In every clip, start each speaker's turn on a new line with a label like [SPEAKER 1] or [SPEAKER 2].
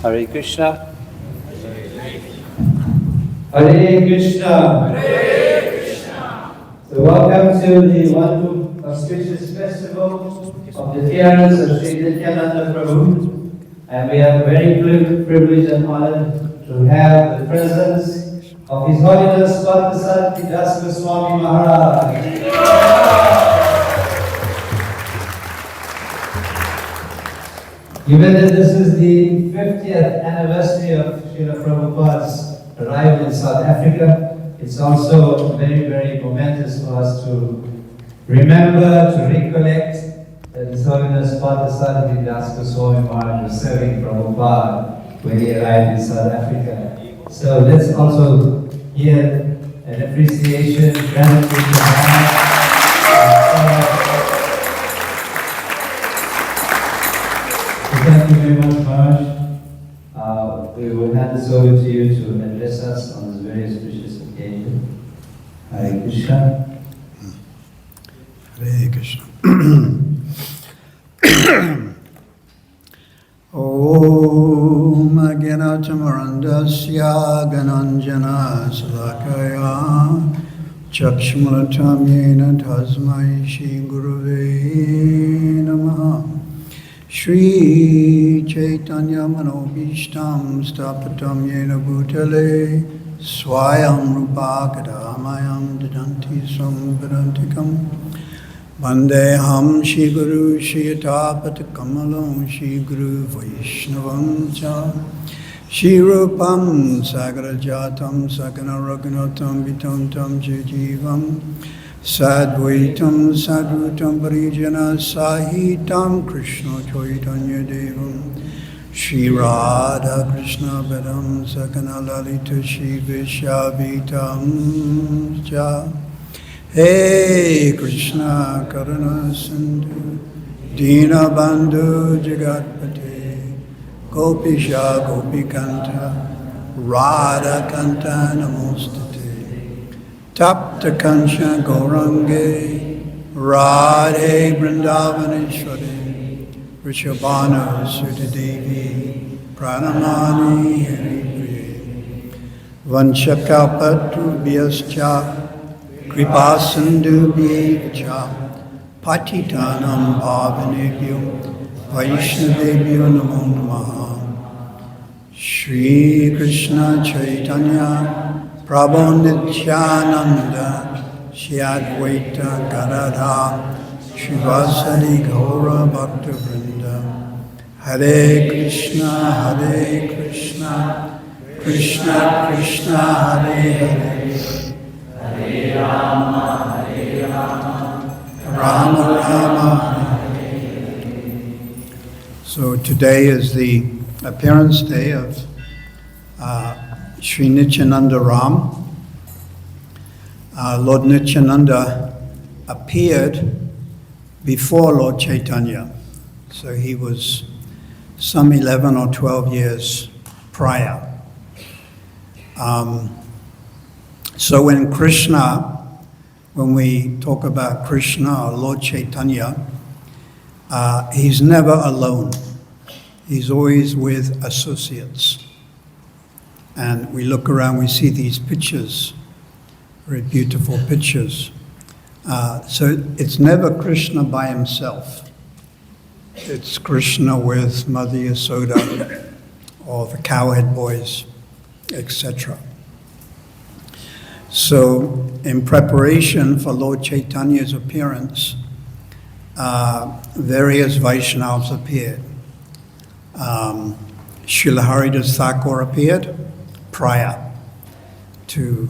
[SPEAKER 1] Hare Krishna.
[SPEAKER 2] Hare Krishna. Hare Krishna. So welcome to the wonderful auspicious festival of the appearance of Sri Nityananda Prabhu. And we have a very privilege and honor to have the presence of His Holiness Partha Goswami Maharaj. Given that this is the 50th anniversary of Srila Prabhupada's arrival in South Africa, it's also very, very momentous for us to remember, to recollect that His Holiness Partha Goswami Maharaj was serving Prabhupada when he arrived in South Africa. So let's also hear an appreciation, gratitude to Maharaj. Thank you very much, Maharaj. We will hand this over to you to address us on this very auspicious occasion. Hare Krishna.
[SPEAKER 3] Hare Krishna. Om Agyanatamarandasya Gananjana Salakaya Chakshmalatam Yena Tasmai Shri Gurave Namaha Shri Chaitanya Manobhishtam Stapatam Yena Bhutale Swayam Rupa Kadamayam Dadanti Samvadantikam Vandeham Shri Guru Shri Yatapata Kamalam Shri Guru Vaishnavam Cha Shri Rupam Sagarajatam Sakana Raghunatam Vitantam Jijivam Sadvaitam Sadhutam Parijana Sahitam Krishna Chaitanya Devam Shri Radha Krishna Bedam Sakana Lalita Shri Vishavitam Cha Hey Krishna Karuna Sindhu Dina Bandhu Jagatpate Gopisha Gopikanta Radha Kanta Namostate Tapta Kansha Gaurange Radhe Vrindavaneshwari Rishabhanu Sutadevi Pranamani Haripriye Vanchakalpatu Vyascha Kripa Sindhu Bhyevacha Patitanam Bhavanebhyo Vaishnavebhyo Namo Namaha Shri Krishna Chaitanya Prabhu Nityananda Shri Advaita Gadadhar Shivasari Gaura Bhakta Vrinda Hare Krishna Krishna Krishna Hare Hare Hare Rama Rama Rama Hare. So today is the appearance day of Sri Nityananda Ram. Lord Nityananda appeared before Lord Chaitanya. So he was some 11 or 12 years prior. So when we talk about Krishna or Lord Chaitanya, he's never alone. He's always with associates. And we look around, we see these pictures, very beautiful pictures. So it's never Krishna by himself. It's Krishna with Mother Yasoda or the cowhead boys, etc. So in preparation for Lord Chaitanya's appearance, various Vaishnavas appeared. Srila Haridas Thakur appeared prior to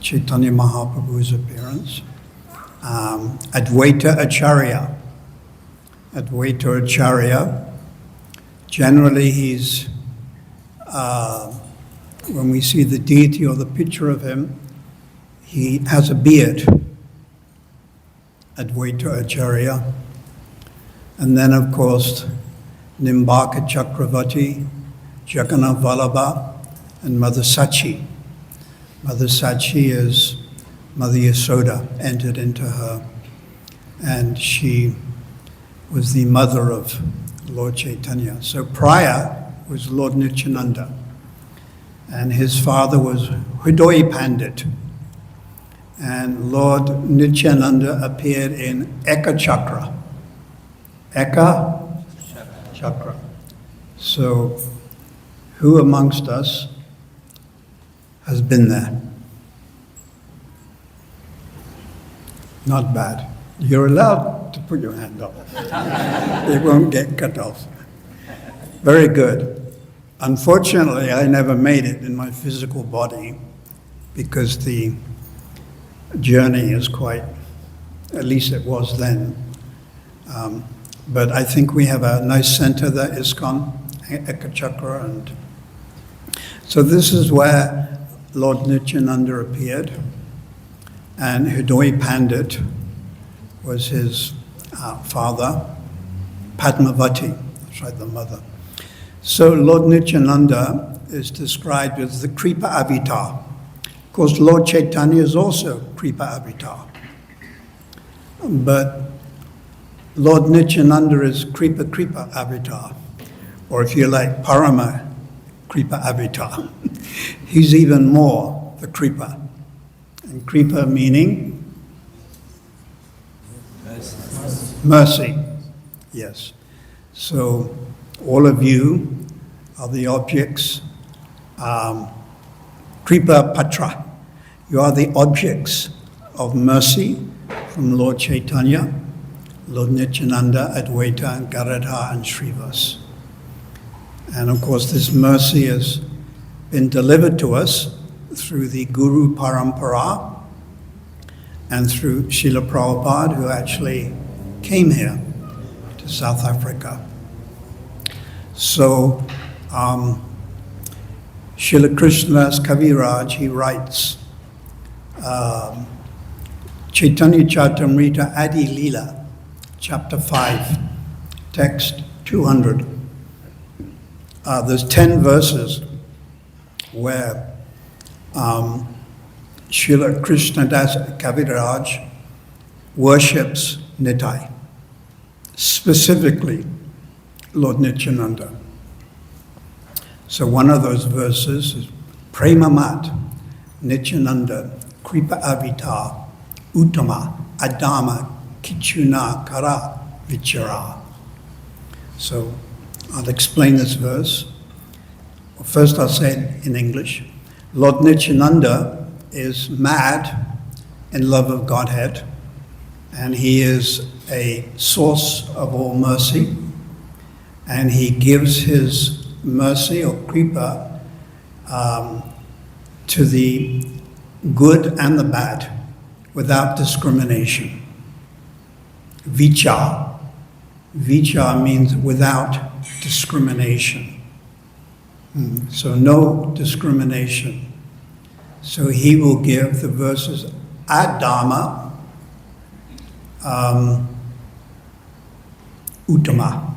[SPEAKER 3] Chaitanya Mahaprabhu's appearance. Advaita Acharya, generally he's, when we see the deity or the picture of him, he has a beard, Advaita Acharya. And then of course, Nimbaka Chakravarti, Jagannath Vallabha, and Mother Sachi. Mother Sachi is Mother Yasoda, entered into her, and she was the mother of Lord Chaitanya. So prior was Lord Nityananda. And his father was Hridoy Pandit. And Lord Nityananda appeared in Eka Chakra. Eka Chakra. So, who amongst us has been there? Not bad. You're allowed to put your hand up. It won't get cut off. Very good. Unfortunately, I never made it in my physical body because the journey is quite, at least it was then. But I think we have a nice center there, ISKCON, Ekachakra, and so this is where Lord Nityananda appeared, and Hridoy Pandit was his father, Padmavati, that's right, the mother. So Lord Nityananda is described as the Kripa Avatar. Of course, Lord Chaitanya is also Kripa Avatar. But Lord Nityananda is Kripa Avatar, or if you like, Parama Kripa Avatar. He's even more the Kripa. And Kripa meaning? Mercy. Yes. So all of you are the objects, Kripa Patra. You are the objects of mercy from Lord Chaitanya, Lord Nityananda, Advaita, and Garadha, and Srivas. And of course, this mercy has been delivered to us through the Guru Parampara and through Srila Prabhupada, who actually came here to South Africa. So, Srila Krishnadas Kaviraj, he writes, Chaitanya Charitamrita Adi Leela, chapter 5, text 200. There's 10 verses where Srila Krishnadas Kaviraj worships Nitai, specifically Lord Nityananda. So one of those verses is Premamat Nityananda Kripa Avatar Uttama Adama Kichuna Kara Vichara. So I'll explain this verse. First I'll say it in English. Lord Nityananda is mad in love of Godhead, and he is a source of all mercy, and he gives his mercy or kripa to the good and the bad without discrimination. Vicha. Vicha means without discrimination. So no discrimination. So he will give the verses Adama, Uttama.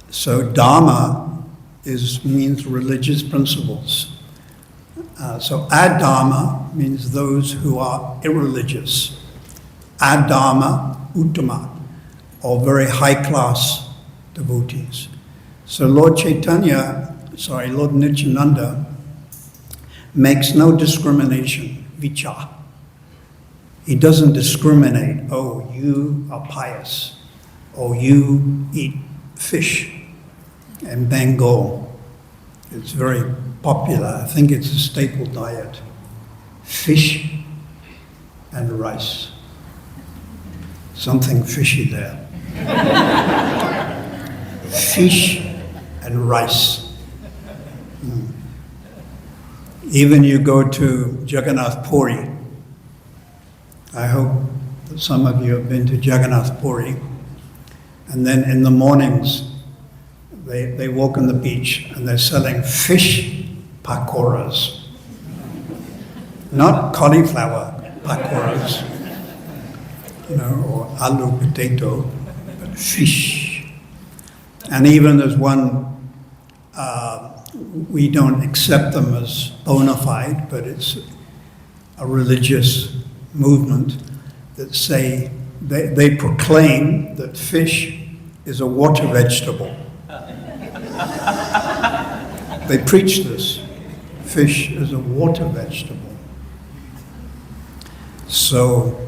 [SPEAKER 3] So Dharma means religious principles. So Adama means those who are irreligious. Adama, Uttama, or very high-class devotees. So Lord Nityananda makes no discrimination, vicha. He doesn't discriminate, oh, you are pious, or you eat fish in Bengal. It's very popular. I think it's a staple diet. Fish and rice. Something fishy there. Fish and rice. Even you go to Jagannath Puri. I hope that some of you have been to Jagannath Puri. And then in the mornings, they walk on the beach and they're selling fish pakoras. Not cauliflower pakoras, or aloo potato, but fish. And even there's one, we don't accept them as bona fide, but it's a religious movement that say, they proclaim that fish is a water vegetable. They preach this. Fish is a water vegetable. So,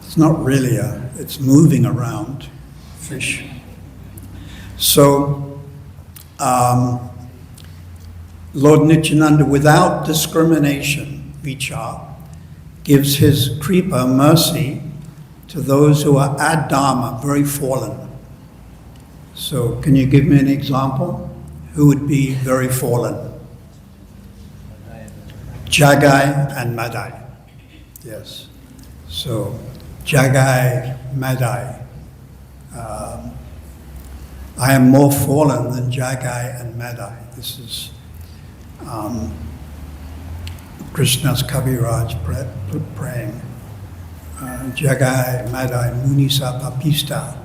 [SPEAKER 3] it's not really it's moving around, fish. So, Lord Nityananda, without discrimination, vichar, gives his kripa, mercy, to those who are adharma, very fallen. So, can you give me an example? Who would be very fallen? Jagai and Madai. Yes. So, Jagai, Madai. I am more fallen than Jagai and Madai. This is Krishna's Kaviraj praying. Jagai, Madai, Munisa Papista,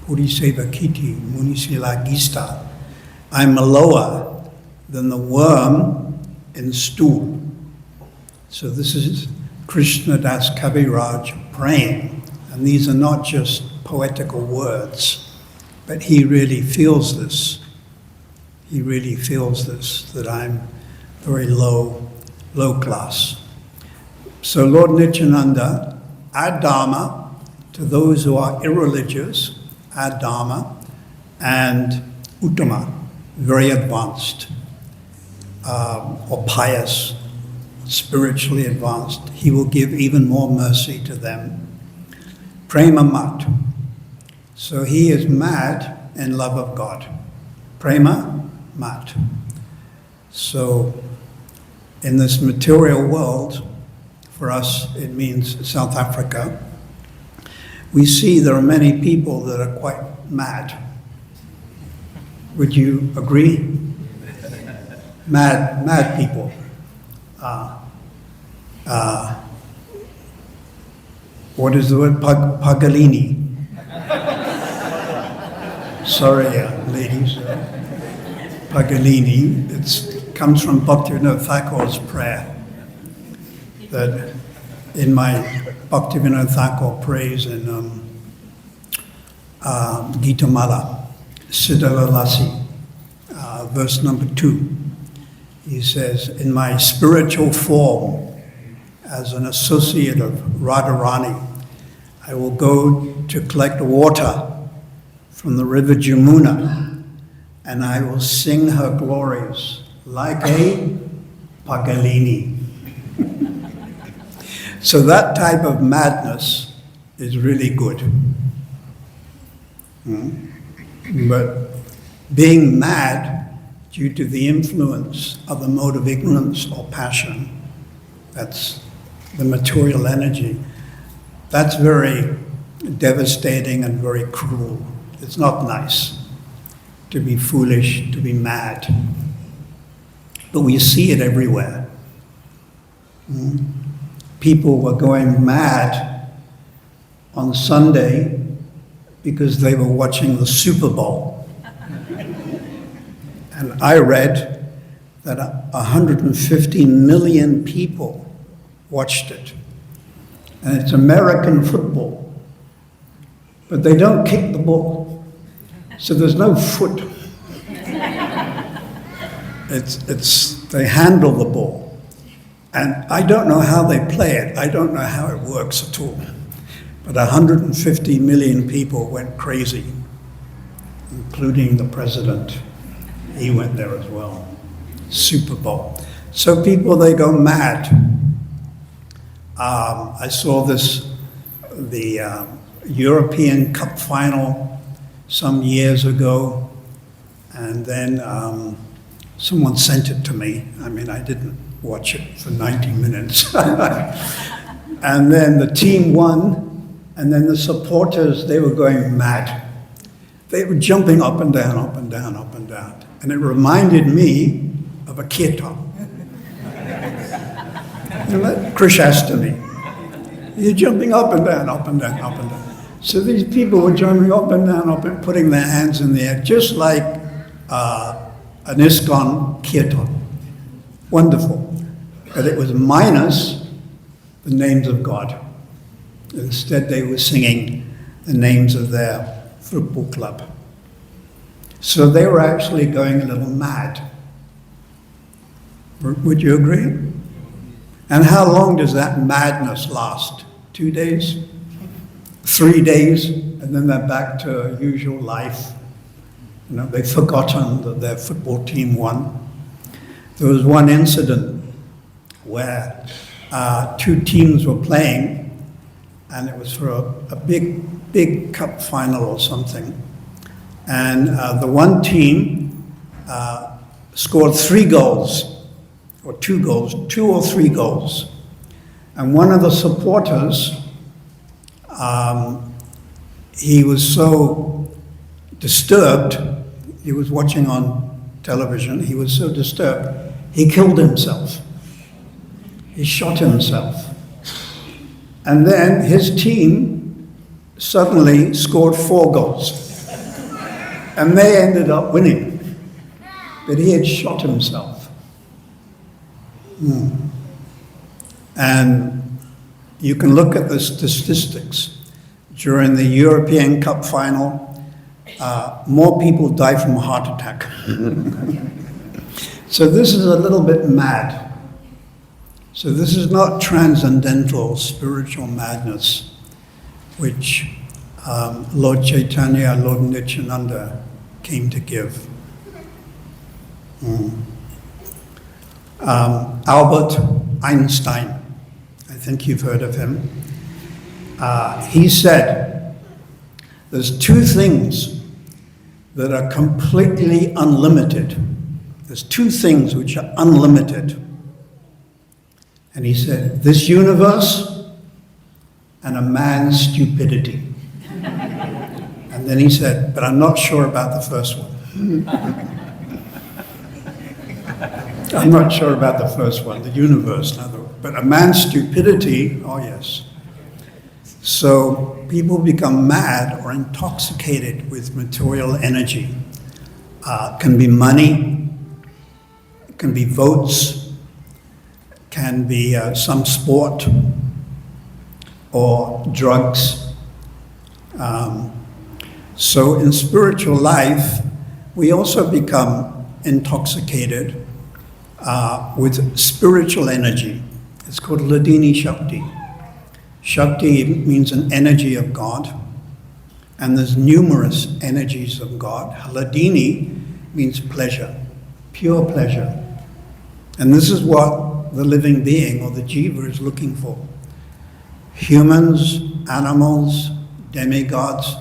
[SPEAKER 3] Puriseva Kiti, Munisila Gista. I'm lower than the worm in stool. So this is Krishna Das Kaviraj praying. And these are not just poetical words, but he really feels this. He really feels this, that I'm very low class. So Lord Nityananda, adharma, to those who are irreligious, adharma, and uttama, very advanced, or pious, spiritually advanced. He will give even more mercy to them. Prema mat. So he is mad in love of God. Prema mat. So in this material world, for us it means South Africa, we see there are many people that are quite mad. Would you agree? Mad people. What is the word? Pagalini. Sorry, ladies. Pagalini. It comes from Bhaktivinoda Thakur's prayer. That in my Bhaktivinoda Thakur prays in Gita Mala, Siddhalalasi, verse number 2. He says, in my spiritual form, as an associate of Radharani, I will go to collect water from the river Jamuna, and I will sing her glories like a Pagalini. So that type of madness is really good. But being mad due to the influence of the mode of ignorance or passion, that's the material energy, that's very devastating and very cruel. It's not nice to be foolish, to be mad. But we see it everywhere. People were going mad on Sunday because they were watching the Super Bowl. And I read that 150 million people watched it. And it's American football. But they don't kick the ball. So there's no foot. They handle the ball. And I don't know how they play it. I don't know how it works at all. But 150 million people went crazy, including the president. He went there as well. Super Bowl. So people, they go mad. I saw the European Cup final some years ago, and then someone sent it to me. I mean, I didn't watch it for 90 minutes. And then the team won, and then the supporters, they were going mad. They were jumping up and down, up and down, up and down. And it reminded me of a kirtan. Krishnastami. You're jumping up and down, up and down, up and down. So these people were jumping up and down, up and putting their hands in the air, just like an ISKCON kirtan. Wonderful. But it was minus the names of God. Instead, they were singing the names of their football club. So they were actually going a little mad. Would you agree? And how long does that madness last? 2 days? 3 days? And then they're back to usual life. You know, they've forgotten that their football team won. There was one incident where 2 teams were playing, and it was for a big cup final or something. And the one team scored 3 goals, or 2 goals, 2 or 3 goals. And one of the supporters, he was so disturbed, he was watching on television, he was so disturbed, he killed himself. He shot himself. And then his team suddenly scored 4 goals. And they ended up winning. But he had shot himself. And you can look at the statistics. During the European Cup final, more people die from a heart attack. So this is a little bit mad. So this is not transcendental spiritual madness, which Lord Chaitanya, Lord Nityananda came to give. Albert Einstein, I think you've heard of him. He said, there's 2 things that are completely unlimited. There's 2 things which are unlimited. And he said, this universe and a man's stupidity. And then he said, but I'm not sure about the first one. I'm not sure about the first one, the universe. But a man's stupidity, oh yes. So people become mad or intoxicated with material energy. Can be money, can be votes, can be some sport or drugs. So in spiritual life, we also become intoxicated with spiritual energy. It's called Ladini Shakti. Shakti means an energy of God, and there's numerous energies of God. Ladini means pleasure, pure pleasure. And this is what the living being or the jiva is looking for. Humans, animals, demigods,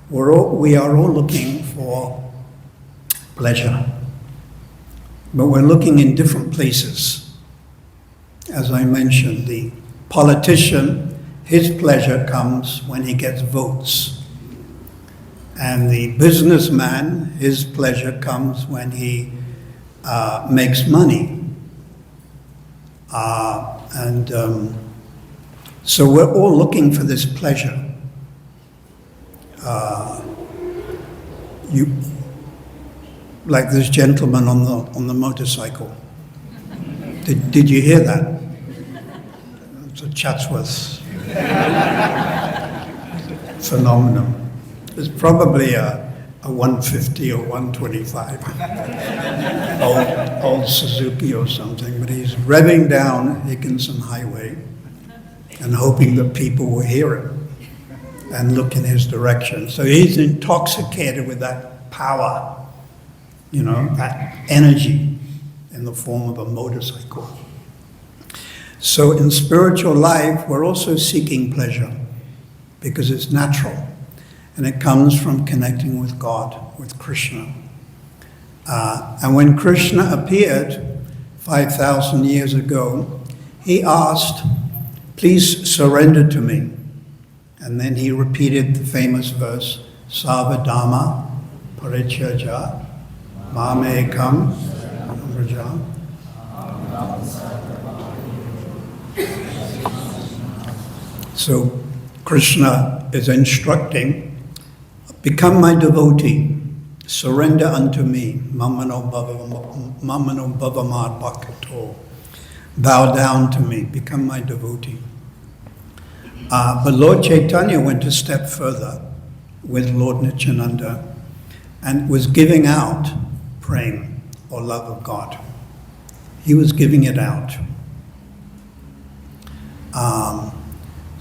[SPEAKER 3] we are all looking for pleasure. But we're looking in different places. As I mentioned, the politician, his pleasure comes when he gets votes. And the businessman, his pleasure comes when he makes money. So we're all looking for this pleasure. Like this gentleman on the motorcycle. Did you hear that? It's a Chatsworth phenomenon. It's probably a 150 or 125, old Suzuki or something, but he's revving down Higginson Highway and hoping that people will hear him and look in his direction. So he's intoxicated with that power, you know, that energy in the form of a motorcycle. So in spiritual life, we're also seeking pleasure because it's natural. And it comes from connecting with God, with Krishna. And when Krishna appeared 5,000 years ago, he asked, please surrender to me. And then he repeated the famous verse, Sarvadharma Parityajya Mamekam Vraja. So Krishna is instructing, become my devotee, surrender unto me, mamano bhavamad bhakto. Bow down to me, become my devotee. But Lord Chaitanya went a step further with Lord Nityananda, and was giving out prem or love of God. He was giving it out.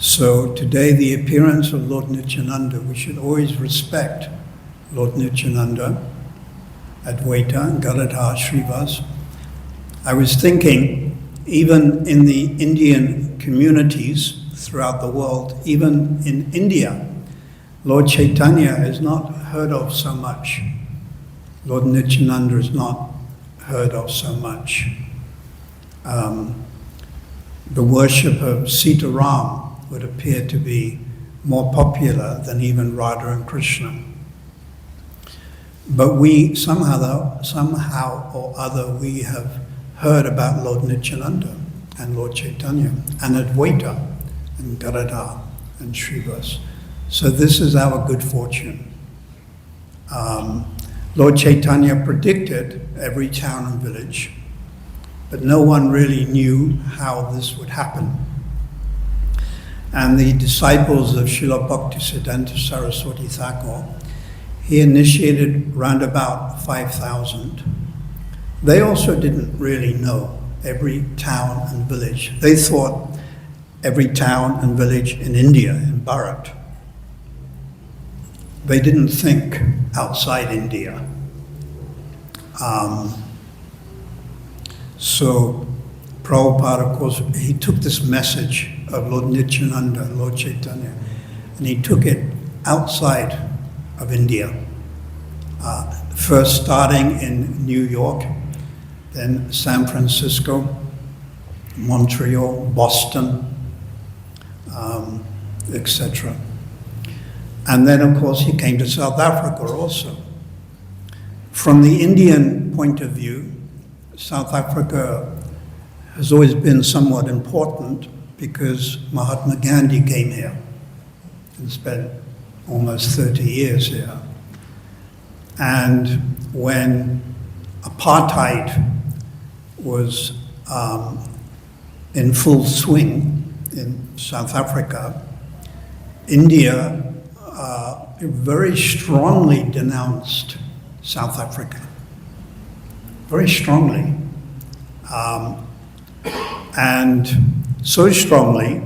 [SPEAKER 3] So today, the appearance of Lord Nityananda, we should always respect Lord Nityananda, Advaita, Gadadhar, Srivas. I was thinking, even in the Indian communities throughout the world, even in India, Lord Chaitanya is not heard of so much. Lord Nityananda is not heard of so much. The worship of Sita Ram would appear to be more popular than even Radha and Krishna. But we somehow or other, we have heard about Lord Nityananda and Lord Chaitanya and Advaita and Gadadhar and Srivas. So this is our good fortune. Lord Chaitanya predicted every town and village, but no one really knew how this would happen. And the disciples of Srila Bhaktisiddhanta Saraswati Thakur, he initiated round about 5,000. They also didn't really know every town and village. They thought every town and village in India, in Bharat. They didn't think outside India. So Prabhupada, of course, he took this message of Lord Nityananda, Lord Chaitanya, and he took it outside of India. First starting in New York, then San Francisco, Montreal, Boston, etc. And then, of course, he came to South Africa also. From the Indian point of view, South Africa has always been somewhat important because Mahatma Gandhi came here and spent almost 30 years here. And when apartheid was in full swing in South Africa, India very strongly denounced South Africa, very strongly. And so strongly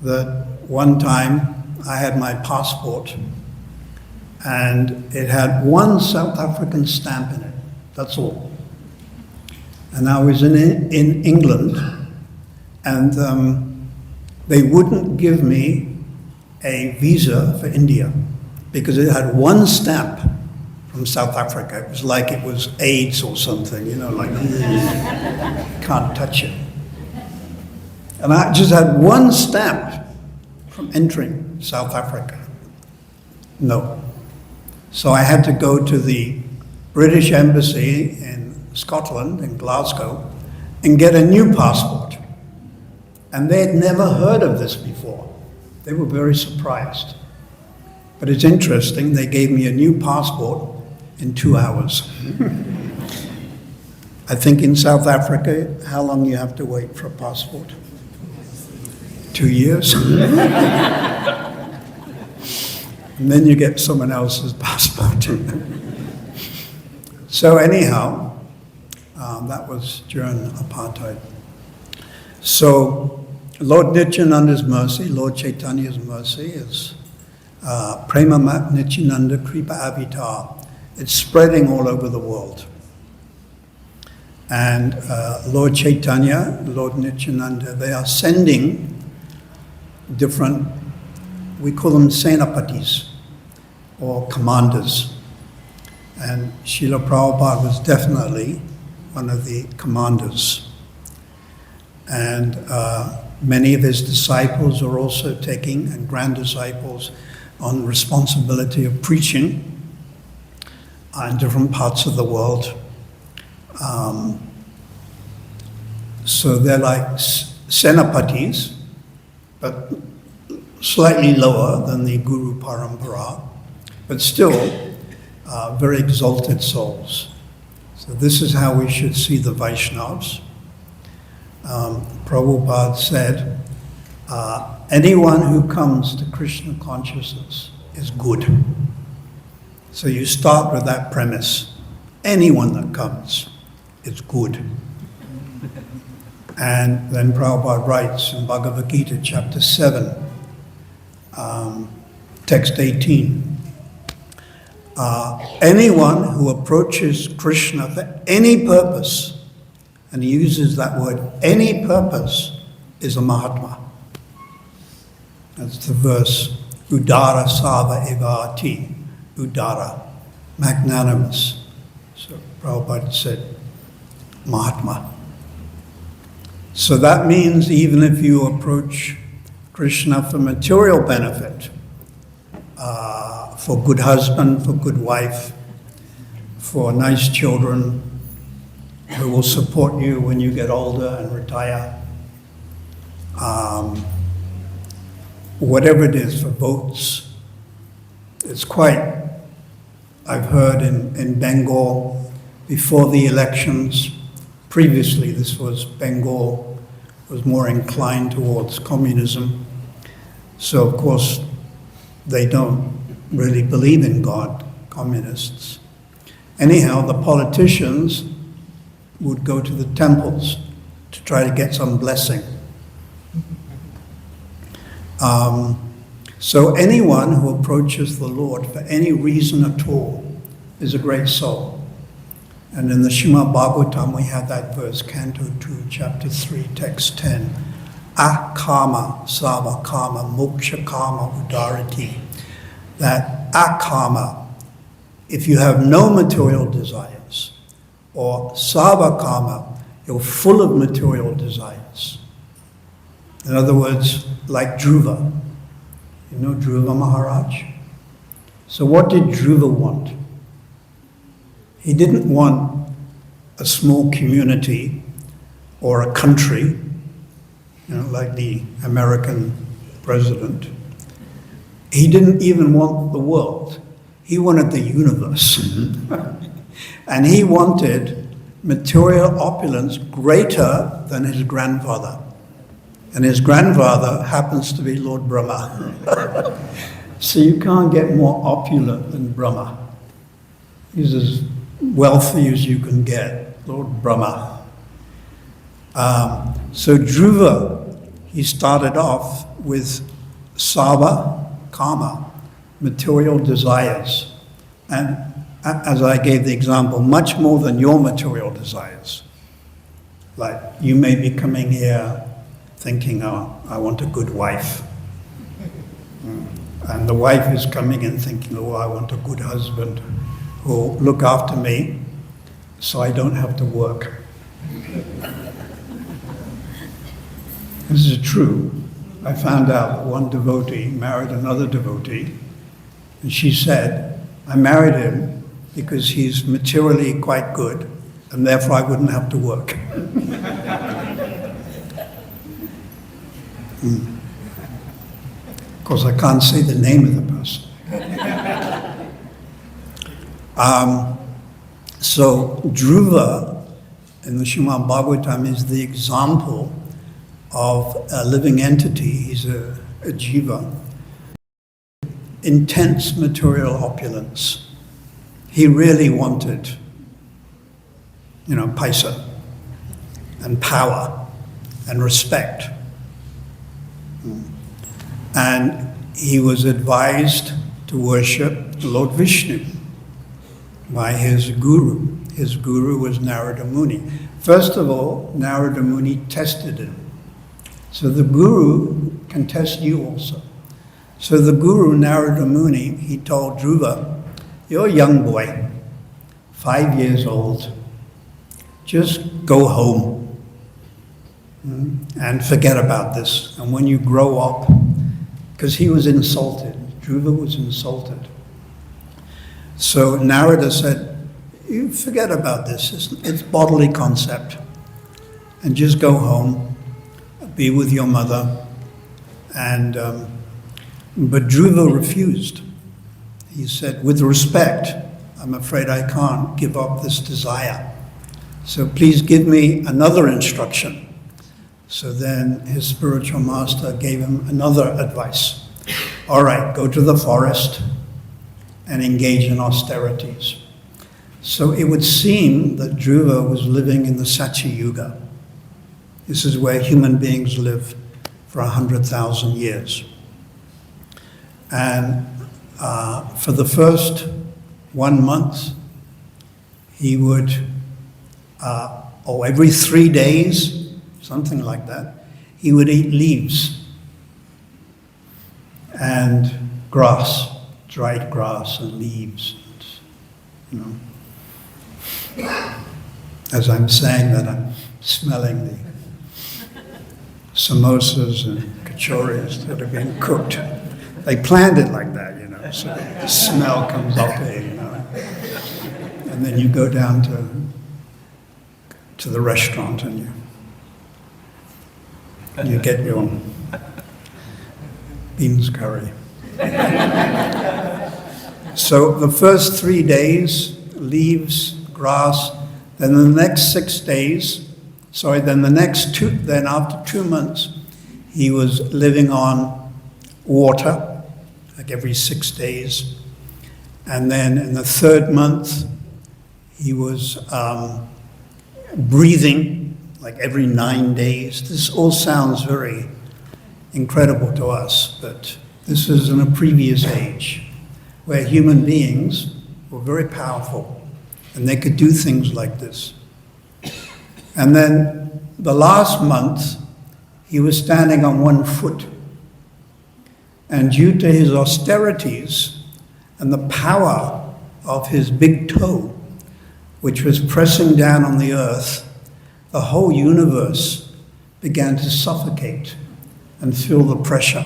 [SPEAKER 3] that one time I had my passport and it had one South African stamp in it, that's all. And I was in England and they wouldn't give me a visa for India because it had one stamp from South Africa. It was like it was AIDS or something, you know, like, can't touch it. And I just had one stamp from entering South Africa. No. So I had to go to the British Embassy in Scotland, in Glasgow, and get a new passport. And they had never heard of this before. They were very surprised. But it's interesting, they gave me a new passport in 2 hours. I think in South Africa, how long you have to wait for a passport? 2 years? And then you get someone else's passport. So anyhow, that was during apartheid. So Lord Nityananda's mercy, Lord Chaitanya's mercy is Prema Nityananda Kripa Avatar. It's spreading all over the world. And Lord Chaitanya, Lord Nityananda, they are sending different, we call them Senapatis, or commanders. And Srila Prabhupada was definitely one of the commanders. And many of his disciples are also taking, and grand disciples, on responsibility of preaching in different parts of the world. So they're like Senapatis, but slightly lower than the Guru Parampara, but still very exalted souls. So this is how we should see the Vaishnavas. Prabhupada said, anyone who comes to Krishna consciousness is good. So you start with that premise. Anyone that comes is good. And then Prabhupada writes in Bhagavad Gita, chapter 7, text 18, anyone who approaches Krishna for any purpose, and he uses that word, any purpose, is a Mahatma. That's the verse, Udara Sava Evati, Udara, magnanimous. So Prabhupada said, Mahatma. So that means even if you approach Krishna for material benefit, for good husband, for good wife, for nice children who will support you when you get older and retire, whatever it is, for votes. It's quite, I've heard in Bengal, before the elections, previously this was Bengal, was more inclined towards communism. So of course, they don't really believe in God, communists. Anyhow, the politicians would go to the temples to try to get some blessing. So anyone who approaches the Lord for any reason at all is a great soul. And in the Srimad Bhagavatam we have that verse, Canto 2, chapter 3, text 10. Akama savakama moksha kama udarati. That akama, if you have no material desires, or savakama, you're full of material desires. In other words, like Dhruva. You know Dhruva Maharaja? So what did Dhruva want? He didn't want a small community or a country, like the American president. He didn't even want the world. He wanted the universe. And he wanted material opulence greater than his grandfather. And his grandfather happens to be Lord Brahma. So you can't get more opulent than Brahma. He's as wealthy as you can get, Lord Brahma. So Dhruva, he started off with Sava, Kama, material desires. And as I gave the example, much more than your material desires. Like you may be coming here thinking, oh, I want a good wife. And the wife is coming in thinking, oh, I want a good husband who will look after me so I don't have to work. This is true. I found out that one devotee married another devotee, and she said, I married him because he's materially quite good, and therefore I wouldn't have to work. Of course, I can't say the name of the person. So Dhruva in the Srimad Bhagavatam is the example of a living entity. He's a jiva. Intense material opulence. He really wanted, paisa and power and respect. And he was advised to worship Lord Vishnu by his guru. His guru was Narada Muni. First of all, Narada Muni tested him. So the guru can test you also. So the guru, Narada Muni, he told Dhruva, you're a young boy, 5 years old. Just go home and forget about this. And when you grow up, because he was insulted, Dhruva was insulted. So Narada said, you forget about this, it's bodily concept. And just go home, be with your mother. And but Dhruva refused. He said, with respect, I'm afraid I can't give up this desire. So please give me another instruction. So then his spiritual master gave him another advice. All right, go to the forest and engage in austerities. So it would seem that Dhruva was living in the Satya Yuga. This is where human beings live for 100,000 years. And for the first 1 month, he would, every 3 days, something like that, he would eat leaves and grass, dried grass and leaves. You know. As I'm saying that, I'm smelling the samosas and kachoris that are being cooked. They planned it like that, you know, so the smell comes up here, you know. And then you go down to the restaurant and you get your beans curry. So the first 3 days, leaves, grass, then the next 6 days, then after 2 months, he was living on water, like every 6 days. And then in the 3rd month, he was breathing, like every 9 days. This all sounds very incredible to us, but this is in a previous age, where human beings were very powerful, and they could do things like this. And then the last month, he was standing on 1 foot. And due to his austerities and the power of his big toe, which was pressing down on the earth, the whole universe began to suffocate and feel the pressure,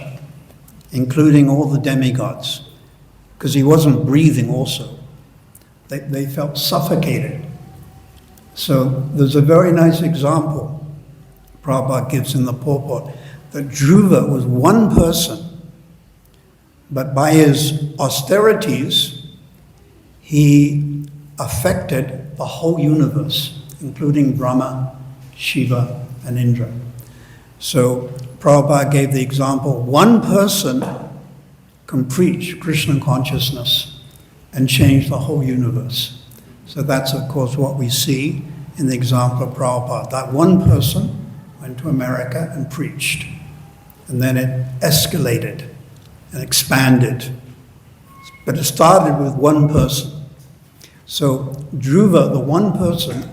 [SPEAKER 3] including all the demigods, because he wasn't breathing also. They felt suffocated. So there's a very nice example Prabhupada gives in the purport that Dhruva was one person, but by his austerities, he affected the whole universe, including Brahma, Shiva, and Indra. So Prabhupada gave the example, one person can preach Krishna consciousness and change the whole universe. So that's, of course, what we see in the example of Prabhupada. That one person went to America and preached, and then it escalated and expanded. But it started with one person. So Dhruva, the one person,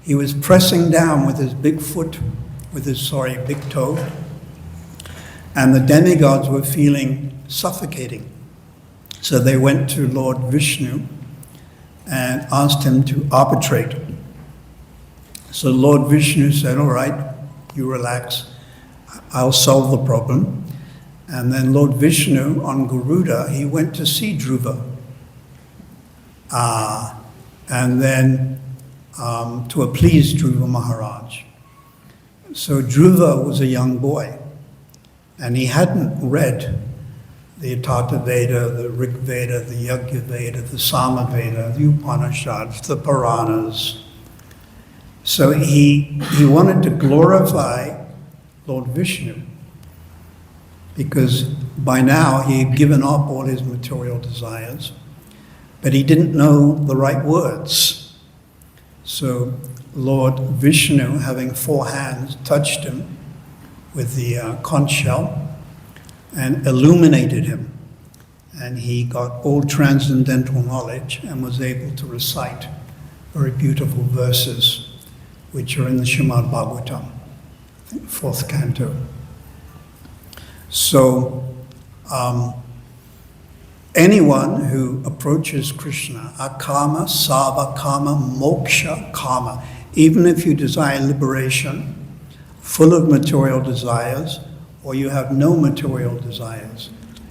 [SPEAKER 3] he was pressing down with his big foot, big toe, and the demigods were feeling suffocating. So they went to Lord Vishnu and asked him to arbitrate. So Lord Vishnu said, all right, you relax, I'll solve the problem. And then Lord Vishnu on Garuda, he went to see Dhruva. And then to appease Dhruva Maharaj. So Dhruva was a young boy, and he hadn't read the Atharva Veda, the Rig Veda, the Yajna Veda, the Sama Veda, the Upanishads, the Puranas. So he wanted to glorify Lord Vishnu, because by now he had given up all his material desires, but he didn't know the right words. So Lord Vishnu, having 4 hands, touched him with the conch shell and illuminated him. And he got all transcendental knowledge and was able to recite very beautiful verses, which are in the Srimad Bhagavatam, I think 4th canto. So anyone who approaches Krishna, akama, sava kama, moksha kama, even if you desire liberation, full of material desires, or you have no material desires,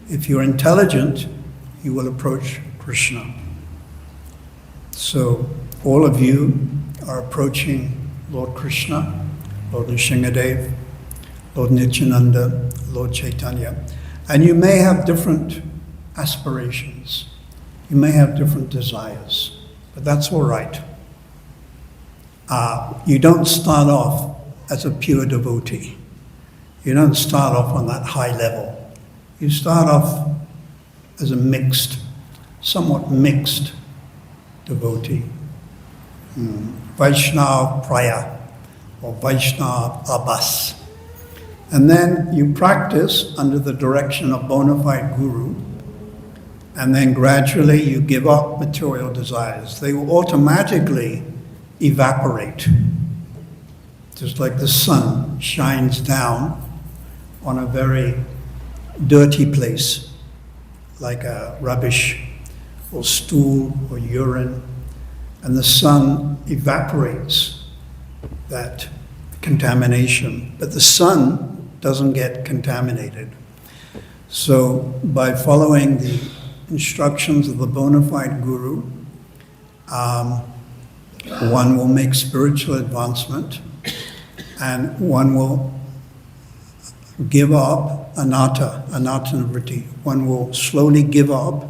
[SPEAKER 3] if you're intelligent, you will approach Krishna. So all of you are approaching Lord Krishna, Lord Nrsimhadev, Lord Nityananda, Lord Chaitanya, and you may have different aspirations, you may have different desires, but that's all right. You don't start off as a pure devotee. You don't start off on that high level. You start off as a mixed. somewhat mixed devotee. Vaishnava Praya or Vaishnava Abhas. And then you practice under the direction of bona fide guru, and then gradually you give up material desires. They will automatically evaporate, just like the sun shines down on a very dirty place, like a rubbish or stool or urine, and the sun evaporates that contamination, but the sun doesn't get contaminated. So by following the instructions of the bona fide guru, one will make spiritual advancement, and one will give up anatta-vritti. One will slowly give up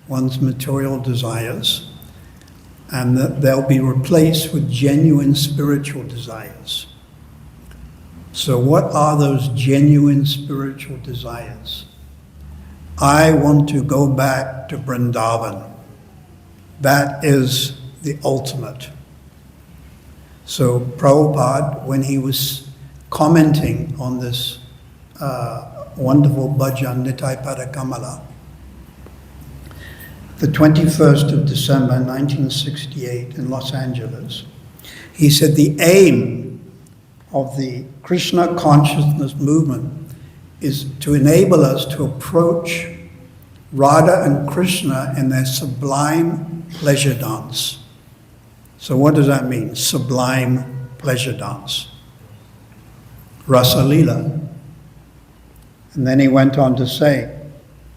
[SPEAKER 3] one's material desires, and they'll be replaced with genuine spiritual desires. So what are those genuine spiritual desires? I want to go back to Vrindavan. That is the ultimate. So Prabhupada, when he was commenting on this wonderful bhajan, Nitai Pada Kamala, the 21st of December 1968 in Los Angeles, he said the aim of the Krishna consciousness movement is to enable us to approach Radha and Krishna in their sublime pleasure dance. So what does that mean, sublime pleasure dance? Rasa Leela. And then he went on to say,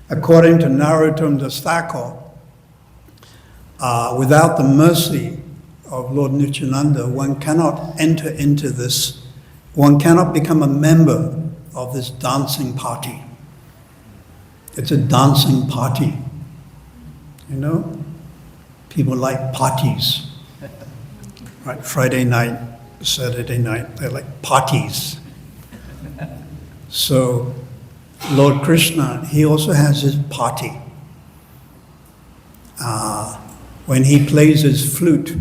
[SPEAKER 3] according to Narottam Das Thakur, without the mercy of Lord Nityananda, one cannot enter into this, one cannot become a member of this dancing party. It's a dancing party. You know? People like parties. Right? Friday night, Saturday night, they're like parties. So, Lord Krishna, he also has his party. When he plays his flute,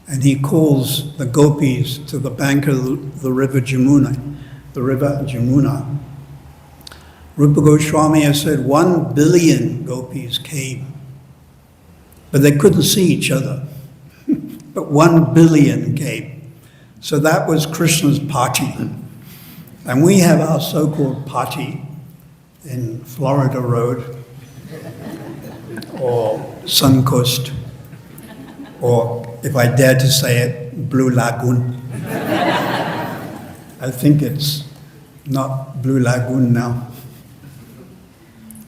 [SPEAKER 3] and he calls the gopis to the bank of the river Jamuna, Rupa Goswami has said 1 billion gopis came, but they couldn't see each other. But 1 billion came. So that was Krishna's party. And we have our so-called party in Florida Road, or Suncoast, or if I dare to say it, Blue Lagoon. I think it's not Blue Lagoon now,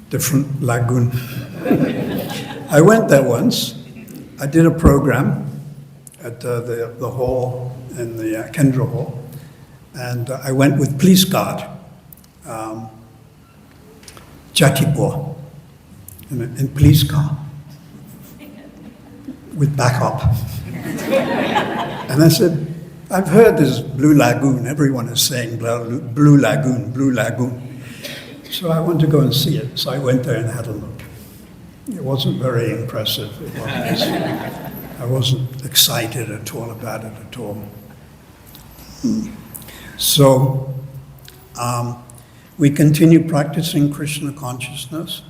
[SPEAKER 3] different lagoon. I went there once. I did a program at the hall, in the Kendra Hall, and I went with police guard, Jatipur, in police car, with backup. And I said, I've heard this Blue Lagoon, everyone is saying Blue Lagoon, Blue Lagoon. So I want to go and see it. So I went there and had a look. It wasn't very impressive. I wasn't excited at all about it at all. So we continue practicing Krishna consciousness,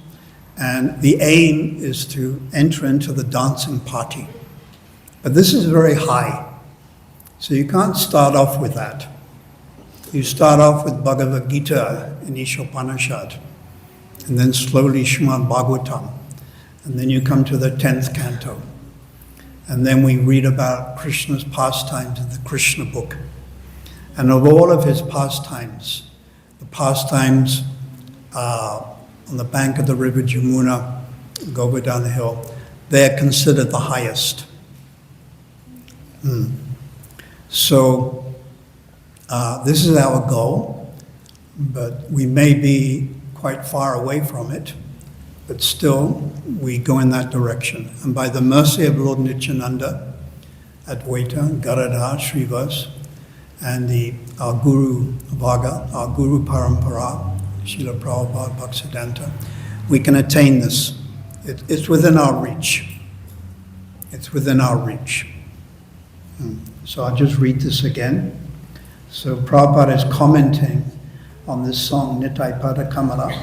[SPEAKER 3] and the aim is to enter into the dancing party. But this is very high, so you can't start off with that. You start off with Bhagavad Gita in Ishopanishad, and then slowly Srimad Bhagavatam, and then you come to the 10th canto. And then we read about Krishna's pastimes in the Krishna book. And of all of his pastimes, the pastimes on the bank of the river Jamuna, Govardhana Hill, they're considered the highest. So this is our goal, but we may be quite far away from it, but still we go in that direction. And by the mercy of Lord Nityananda, Advaita, Gadadhar, Srivas, and our Guru Bhaga, our Guru Parampara, Srila Prabhupada Bhaktisiddhanta, we can attain this. It's within our reach. It's within our reach. So I'll just read this again. So Prabhupada is commenting on this song, Nitai Pada Kamala.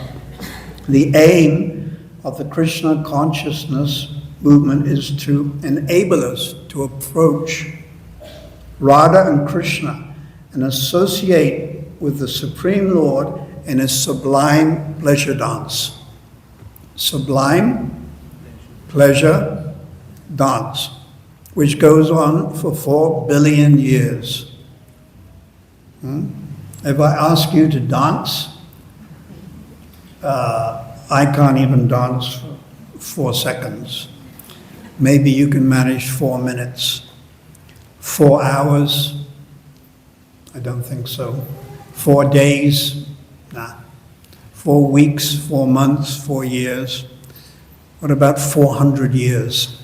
[SPEAKER 3] The aim of the Krishna consciousness movement is to enable us to approach Radha and Krishna and associate with the Supreme Lord in a sublime pleasure dance. Sublime pleasure dance, which goes on for 4 billion years. If I ask you to dance, I can't even dance for 4 seconds. Maybe you can manage 4 minutes. 4 hours? I don't think so. 4 days? Nah. 4 weeks, 4 months, 4 years. What about 400 years?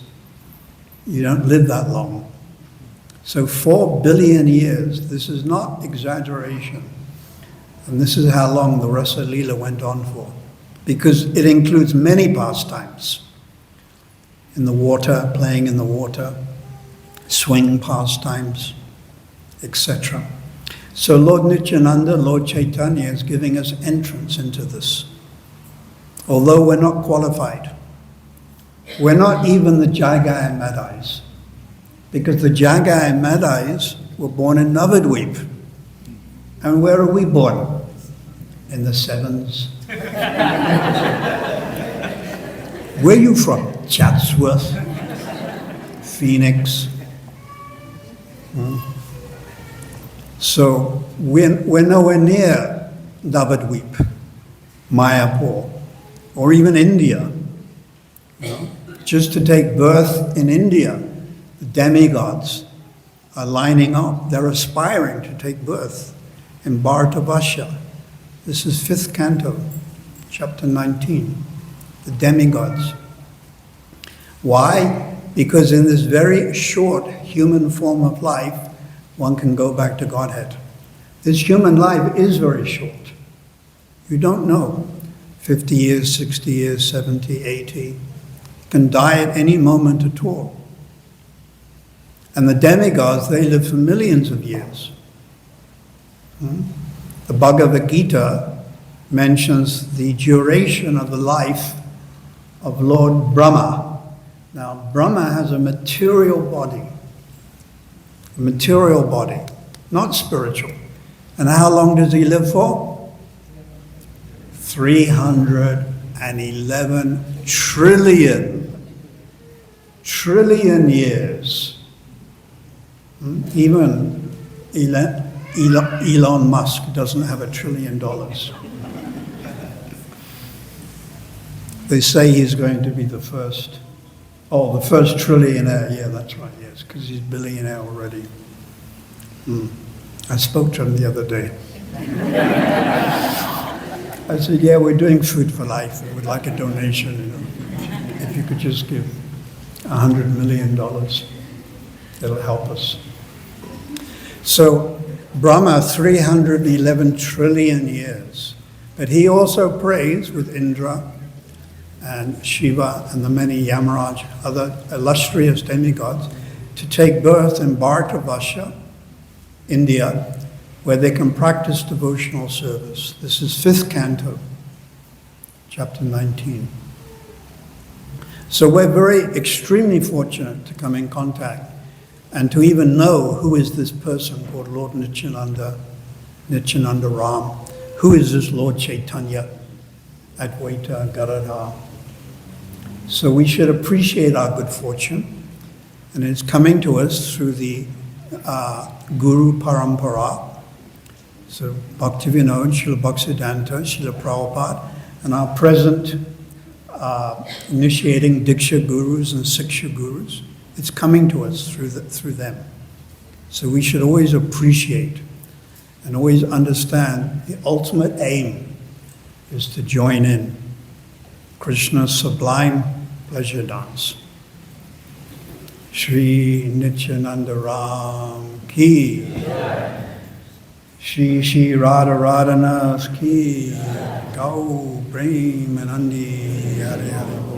[SPEAKER 3] You don't live that long. So 4 billion years, this is not exaggeration. And this is how long the Rasa Leela went on for. Because it includes many pastimes. In the water, playing in the water, swing pastimes, etc. So Lord Nityananda, Lord Chaitanya is giving us entrance into this. Although we're not qualified. We're not even the Jagai and Madais. Because the Jagai and Madais were born in Navadvip. And where are we born? In the sevens. Where are you from? Chatsworth? Phoenix? So we're nowhere near Navadvip, Mayapur, or even India. Just to take birth in India, the demigods are lining up. They're aspiring to take birth in Bharatavasya. This is 5th canto, chapter 19, the demigods. Why? Because in this very short human form of life, one can go back to Godhead. This human life is very short. You don't know. 50 years, 60 years, 70, 80. You can die at any moment at all. And the demigods, they live for millions of years. The Bhagavad Gita mentions the duration of the life of Lord Brahma. Now, Brahma has a material body, not spiritual. And how long does he live for? 311 trillion years. Even Elon Musk doesn't have $1 trillion. They say he's going to be the first. Oh, the first trillionaire. Yeah, that's right, yes, because he's billionaire already. I spoke to him the other day. I said, yeah, we're doing Food for Life. We would like a donation, If you could just give $100 million, it'll help us. So, Brahma, 311 trillion years. But he also prays with Indra and Shiva and the many Yamaraj, other illustrious demigods, to take birth in Bharatavasya, India, where they can practice devotional service. This is 5th canto, chapter 19. So we're very extremely fortunate to come in contact and to even know who is this person called Lord Nityananda Ram. Who is this Lord Chaitanya, Advaita, Gadadhar? So we should appreciate our good fortune, and it's coming to us through the Guru Parampara. So Bhaktivinoda, Srila Bhaktisiddhanta, Srila Prabhupada, and our present initiating Diksha Gurus and Siksha Gurus. It's coming to us through them. So we should always appreciate and always understand the ultimate aim is to join in Krishna's sublime pleasure dance. Shri Nityananda Ram Ki. Shri Shri Radha Radhana's ki, Gau Prem Anandi, Hare Hare.